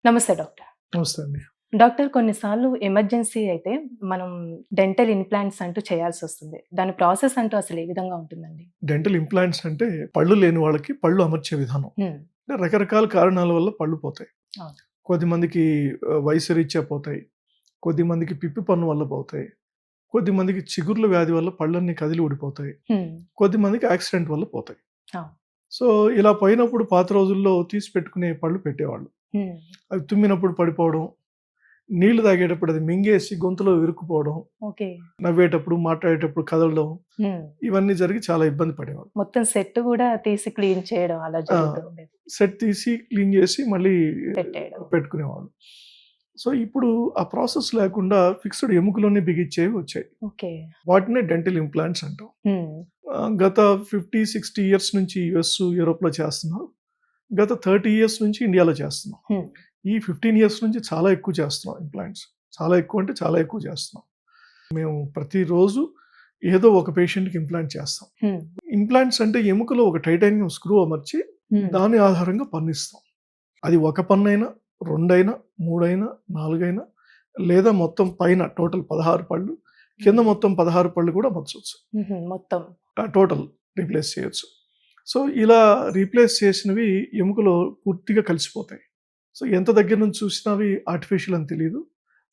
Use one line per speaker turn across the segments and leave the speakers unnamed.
నమస్తే డాక్టర్.
నమస్తే అండి.
డాక్టర్ కొన్నిసార్లు ఎమర్జెన్సీ అయితే మనం డెంటల్ ఇంప్లాంట్స్ అంటూ చేయాల్సొస్తుంది. దాని ప్రాసెస్ అంటూ అసలు ఏ విధంగా ఉంటుందండి?
డెంటల్ ఇంప్లాంట్స్ అంటే పళ్ళు లేని వాళ్ళకి పళ్ళు అమర్చే విధానం.
హ్మ్.
అంటే రకరకాల కారణాల వల్ల పళ్ళు పోతాయి.
అవును.
కొద్దిమందికి వయసు రీత్యా పోతాయి. కొద్దిమందికి పిప్పి పన్ను వల్ల పోతాయి. కొద్దిమందికి చిగుర్ల వ్యాధి వల్ల పళ్ళన్నీ కదిలి ఊడిపోతాయి.
హ్మ్.
కొద్దిమందికి యాక్సిడెంట్ వల్ల పోతాయి.
అవును.
సో, ఇలా పోయినప్పుడు పాత రోజుల్లో తీసి పెట్టుకునే పళ్ళు పెట్టేవాళ్ళు.
హ్మ్.
అవి తుమ్మినప్పుడు పడిపోవడం, నీళ్లు తాగేటప్పుడు అది మింగేసి గొంతులో ఇరుక్కుపోవడం,
ఓకే.
నవ్వేటప్పుడు, మాట్లాడేటప్పుడు కదలడం,
హ్మ్.
ఇవన్నీ జరిగి చాలా ఇబ్బంది పడేవాళ్ళు.
మొత్తం సెట్ గూడా తీసి క్లీన్ చేయడం అలా
ఆ!
జరుగుతూ ఉండేది.
సెట్ తీసి క్లీన్ చేసి మళ్ళీ
పెట్టేయడం.
పెట్టుకునేవాళ్ళు. సో, ఇప్పుడు ఆ ప్రాసెస్ లేకుండా ఫిక్స్‌డ్ ఎముకలోనే బిగించేవి వచ్చాయి.
ఓకే.
వాటినే డెంటల్ ఇంప్లాంట్స్ అంటాం.
హ్మ్.
గత 50, 60 ఇయర్స్ నుంచి యూఎస్, యూరోప్‌లో చేస్తున్నారు. గత 30 ఇయర్స్ నుంచి ఇండియాలో చేస్తున్నాం.
హ్మ్.
ఈ 15 ఇయర్స్ నుంచి చాలా ఎక్కువ చేస్తున్నాం ఇంప్లాంట్స్. చాలా ఎక్కువ అంటే చాలా ఎక్కువ చేస్తున్నాం. మేము ప్రతిరోజు ఏదో ఒక పేషెంట్‌కి ఇంప్లాంట్ చేస్తాం.
హ్మ్.
ఇంప్లాంట్స్ అంటే ఎముకలో ఒక టైటానియం స్క్రూ అమర్చి
హ్మ్.
దాని ఆధారంగా పన్నిస్తాం. అది ఒక పన్నైనా, 2 అయినా, 3 అయినా, 4 అయినా లేదా మొత్తం పైన టోటల్ 16 పళ్ళు, కింద మొత్తం 16 పళ్ళు కూడా అమర్చొచ్చు.
హుహు. మొత్తం.
టోటల్ రీప్లేస్ చేయొచ్చు. సో, ఇలా రీప్లేస్ చేసినవి ఎముకలో పూర్తిగా కలిసిపోతాయి. సో, ఎంత దగ్గర నుంచి చూసినా అవి ఆర్టిఫిషియల్ అని తెలీదు.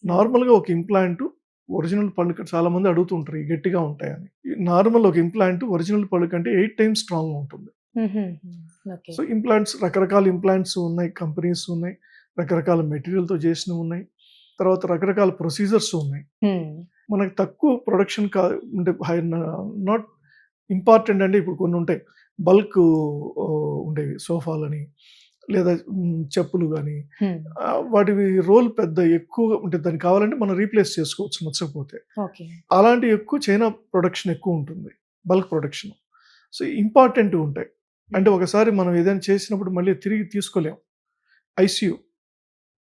నార్మల్‌గా ఒక ఇంప్లాంట్ ఒరిజినల్ పళ్ళు చాలామంది అడుగుతూ ఉంటారు. ఇవి గట్టిగా ఉంటాయని. నార్మల్ ఒక ఇంప్లాంట్ ఒరిజినల్ పళ్ళు కంటే 8 టైమ్స్ స్ట్రాంగ్‌గా ఉంటుంది.
హుహుహు. ఓకే.
సో, ఇంప్లాంట్స్ రకరకాల ఇంప్లాంట్స్ ఉన్నాయి. కంపెనీస్ ఉన్నాయి. రకరకాల మెటీరియల్‌తో చేసినవి ఉన్నాయి. తర్వాత రకరకాల ప్రొసీజర్స్ ఉన్నాయి.
హ్మ్.
మనకు తక్కువ ప్రొడక్షన్ అంటే నాట్ ఇంపార్టెంట్ అంటే ఇప్పుడు కొన్ని ఉంటాయి. బల్క్ ఉండేవి సోఫాలని లేదా చెప్పులు గాని
హ్మ్.
వాటివి రోల్ పెద్ద ఎక్కువగా ఉంటే దానికి కావాలంటే మనం రీప్లేస్ చేసుకోవచ్చు నచ్చకపోతే.
ఓకే.
అలాంటివి ఎక్కువ చైనా ప్రొడక్షన్ ఎక్కువ ఉంటుంది. Bulk production. సో, ఇంపార్టెంట్‌వి ఉంటాయి. అంటే
హ్మ్.
ఒకసారి మనం ఏదైనా చేసినప్పుడు మళ్ళీ తిరిగి తీసుకోలేం. ఐసీయూ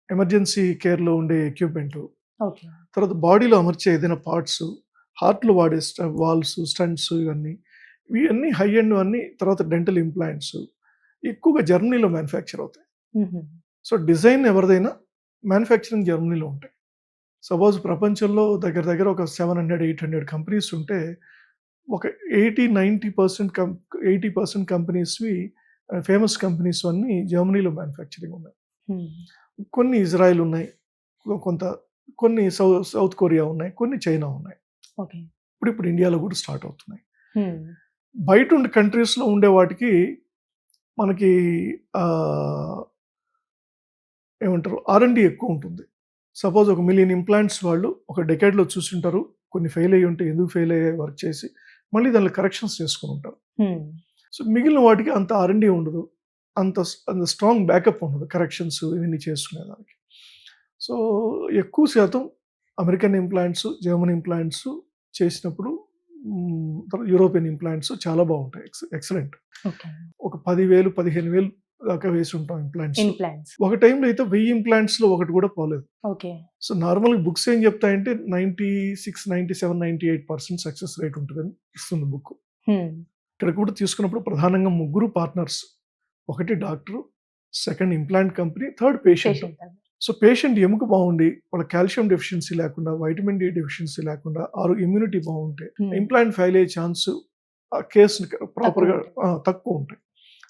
ఎమర్జెన్సీ కేర్‌లో ఉండే ఎక్విప్‌మెంటు.
ఓకే.
తర్వాత బాడీలో అమర్చే ఏదైనా పార్ట్స్, హార్ట్‌లో వాడే వాల్వ్స్, స్టంట్స్ ఇవన్నీ హై ఎండ్ అన్నీ తర్వాత డెంటల్ ఇంప్లాంట్స్ ఎక్కువగా జర్మనీలో మ్యానుఫ్యాక్చర్ అవుతాయి.
హుహు.
సో, డిజైన్ ఎవరిదైనా మ్యానుఫ్యాక్చరింగ్ జర్మనీలో ఉంటాయి. సపోజ్ ప్రపంచంలో దగ్గర దగ్గర ఒక 700, 800 కంపెనీస్ ఉంటే ఒక 80, 90% 80% కంపెనీస్‌వి ఫేమస్ కంపెనీస్ అన్నీ జర్మనీలో మ్యానుఫ్యాక్చరింగ్ ఉన్నాయి.
హ్మ్.
కొన్ని ఇజ్రాయెల్ ఉన్నాయి. కొంత కొన్ని సౌత్ కొరియా ఉన్నాయి. కొన్ని చైనా ఉన్నాయి.
ఓకే.
ఇప్పుడిప్పుడు ఇండియాలో కూడా స్టార్ట్ అవుతున్నాయి.
హ్మ్.
బయటుండి కంట్రీస్‌లో ఉండే వాటికి మనకి ఆహ్, ఏమంటారు ఆర్&డి ఎక్కువుంటుంది. సపోజ్ ఒక 1,000,000 ఇంప్లాంట్స్ వాళ్ళు ఒక డెకేడ్‌లో చూసుంటారు. కొన్ని ఫెయిల్ అయ్యి ఉంటే ఎందుకు ఫెయిల్ అయ్యాయి వర్క్ చేసి మళ్ళీ దాంట్లో కరెక్షన్స్ చేసుకొనుంటారు.
హ్మ్.
సో, మిగిలిన వాటికి అంత ఆర్&డి ఉండదు. అంత స్ట్రాంగ్ బ్యాకప్ ఉండదు. కరెక్షన్స్ ఇవన్నీ చేసుకునేదానికి. సో, ఎక్కువ శాతం అమెరికన్ ఇంప్లాంట్స్, జర్మన్ ఇంప్లాంట్స్ చేసినప్పుడు యూరోపియన్ ఇంప్లాంట్స్ చాలా బావుంటాయి. ఎక్సలెంట్.
ఓకే.
ఒక 10,000, 15,000 దాకా వేసుంటాం ఇంప్లాంట్స్.
ఇంప్లాంట్స్.
ఒక టైమ్‌లో అయితే 1000 ఇంప్లాంట్స్‌లో ఒకటి కూడా పోలేదు.
ఓకే.
సో, నార్మల్‌గా బుక్స్ ఏం చెప్తాయంటే 96, 97, 98% సక్సెస్ రేట్ ఉంటదని ఇస్తుంది బుక్.
హ్మ్.
ఇక్కడ కూడా తీసుకున్నప్పుడు ప్రధానంగా ముగ్గురు పార్ట్నర్స్. ఒకటి doctor, second implant company, third patient.
Patient అది.
సో, పేషెంట్ ఎముక బావుండి, వాళ్ళ కాల్షియం డెఫిషియన్సీ లేకుండా, వైటమిన్ డి డెఫిషియన్సీ లేకుండా, ఇమ్యూనిటీ బావుంటే,
హ్మ్.
ఇంప్లాంట్ ఫెయిల్ అయ్యే ఛాన్స్ కేస్‌ని ప్రాపర్‌గా
తక్కువుంటాయి.
తక్కువుంటాయి.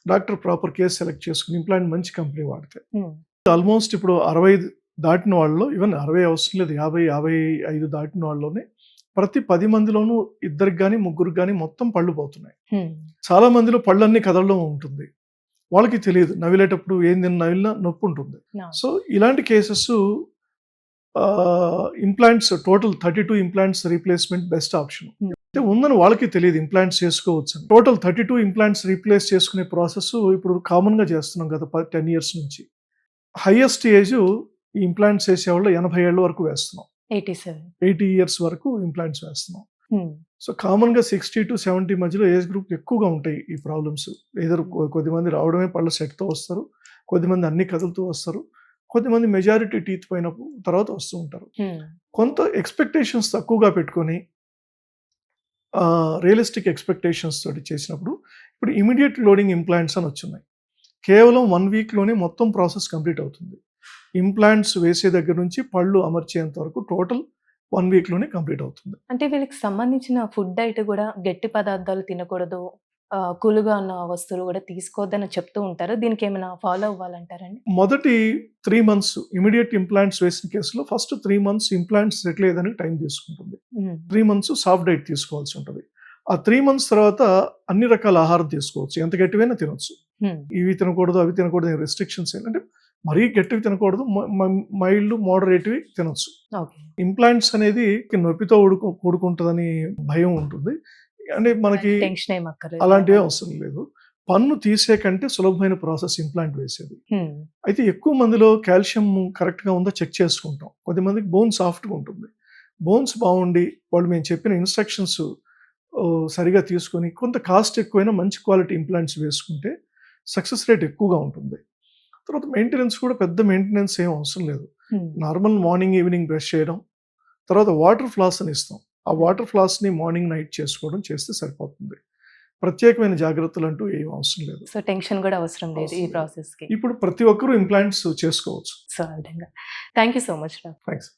డాక్టర్ ప్రాపర్ కేస్ సెలెక్ట్ చేసుకొని ఇంప్లాంట్ మంచి కంపెనీ వాడితే.
హ్మ్.
ఆల్‌మోస్ట్ ఇప్పుడు 60 దాటిన వాళ్ళలో ఈవెన్ 60 అవసరం లేదు. 50, 55 దాటిన వాళ్ళలోనే ప్రతి 10 మందిలోనూ ఇద్దరికి గాని, ముగ్గురికి గాని మొత్తం పళ్ళు పోతున్నాయి.
హ్మ్.
చాలా మందిలో పళ్ళన్నీ కదలడం ఉంటుంది. వాళ్ళకి తెలీదు. నవిలేటప్పుడు ఏం నవిలినా నొప్పుంటుంది.
అవును.
సో, ఇలాంటి cases implants total 32 implants replacement best option.
హ్మ్.
అంటే ఉందని వాళ్ళకి తెలీదు ఇంప్లాంట్స్ చేసుకోవచ్చని. టోటల్ 32 ఇంప్లాంట్స్ రీప్లేస్ చేసుకునే ప్రాసెస్ ఇప్పుడు కామన్‌గా చేస్తున్నాం గత 10 ఇయర్స్ నుంచి. హైయెస్ట్ ఏజ్ ఈ ఇంప్లాంట్స్ ఏసేవాళ్ళు 80 ఏళ్ల వరకు వేస్తున్నాం.
87.
80 ఇయర్స్ వరకు ఇంప్లాంట్స్ వేస్తున్నాం.
హ్మ్.
సో, కామన్‌గా 60-70 మధ్యలో ఏజ్ గ్రూప్ ఎక్కువగా ఉంటాయి ఈ ప్రాబ్లమ్స్. ఎయిదర్ కొద్దిమంది రావడమే పళ్ళ సెట్‌తో వస్తారు. కొద్దిమంది అన్నీ కదులుతూ వస్తారు. కొద్దిమంది మెజారిటీ టీత్ పోయిన తర్వాత వస్తూ ఉంటారు.
హ్మ్.
కొంత ఎక్స్‌పెక్టేషన్స్ తక్కువగా పెట్టుకొని రియలిస్టిక్ ఎక్స్‌పెక్టేషన్స్ తోటి చేసినప్పుడు ఇప్పుడు ఇమ్మీడియేట్ లోడింగ్ ఇంప్లాంట్స్ అని వచ్చున్నాయి. కేవలం 1 వీక్‌లోనే మొత్తం ప్రాసెస్ కంప్లీట్ అవుతుంది. ఇంప్లాంట్స్ వేసే దగ్గర నుంచి పళ్ళు అమర్చేంత వరకు టోటల్ 1 వీక్‌లోనే కంప్లీట్ అవుతుంది.
అంటే వీళ్ళకి సంబంధించిన ఫుడ్ డైట్ గూడా గట్టి పదార్థాలు తినకూడదు. కూల్‌గా ఉన్న వస్తువులు గూడా తీసుకోవద్దని చెప్తూ ఉంటారు. దీనికేమైనా ఫాలో అవ్వాలంటారండి?
మొదటి 3 మంత్స్ ఇమ్మీడియేట్ ఇంప్లాంట్స్ వేసిన కేసులో ఫస్ట్ 3 మంత్స్ ఇంప్లాంట్స్ సెటిల్ అయ్యేదానికి టైం తీసుకుంటుంది.
హ్మ్.
3 మంత్స్ సాఫ్ట్ డైట్ తీసుకోవాల్సి ఉంటది. ఆ 3 మంత్స్ తర్వాత అన్ని రకాల ఆహారం తీసుకోవచ్చు. ఎంత గట్టివైనా తినొచ్చు.
హ్మ్.
ఇవి తినకూడదు, అవి తినకూడదు అని రెస్ట్రిక్షన్స్ అంటే మరీ గట్టివి తినకూడదు. మైల్డ్, మోడరేట్‌వి తినొచ్చు.
ఓకే.
ఇంప్లాంట్స్ అనేది నొప్పితో కూడుకుంటదని భయం ఉంటుంది. అంటే మనకి
టెన్షన్ ఏం అక్కర్లేదు.
అలాంటివి అవసరం లేదు. పన్ను తీసే కంటే సులభమైన ప్రాసెస్ ఇంప్లాంట్ వేసేది.
హ్మ్.
అయితే ఎక్కువ మందిలో కాల్షియం కరెక్ట్‌గా ఉందో చెక్ చేసుకుంటాం. కొద్దిమందికి బోన్ సాఫ్ట్‌గా ఉంటుంది. బోన్స్ బావుండి వాళ్ళు మేము చెప్పిన ఇన్‌స్ట్రక్షన్స్ సరిగ్గా తీసుకొని కొంత కాస్ట్ ఎక్కువైనా మంచి క్వాలిటీ ఇంప్లాంట్స్ వేసుకుంటే సక్సెస్ రేట్ ఎక్కువగా ఉంటుంది. తర్వాత మెయింటెనెన్స్ కూడా పెద్ద మెయింటెనెన్స్ ఏం అవసరం లేదు.
హ్మ్.
నార్మల్ మార్నింగ్, ఈవినింగ్ బ్రష్ చేయడం. తర్వాత వాటర్ ఫ్లాస్ అని ఇస్తాం. ఆ వాటర్ ఫ్లాస్‌ని మార్నింగ్, నైట్ చేసుకోవడం చేస్తే సరిపోతుంది. ప్రత్యేకమైన జాగ్రత్తలంటూ ఏమి అవసరం లేదు.
సో, టెన్షన్ గూడా అవసరం లేదు
అవసరం
ఈ
లేదు.
ప్రాసెస్‌కి.
ఇప్పుడు ప్రతి ఒక్కరు ఇంప్లాంట్స్ చేసుకోవచ్చు.
సో, ఆ విధంగా. Thank you so much doctor.
Thanks.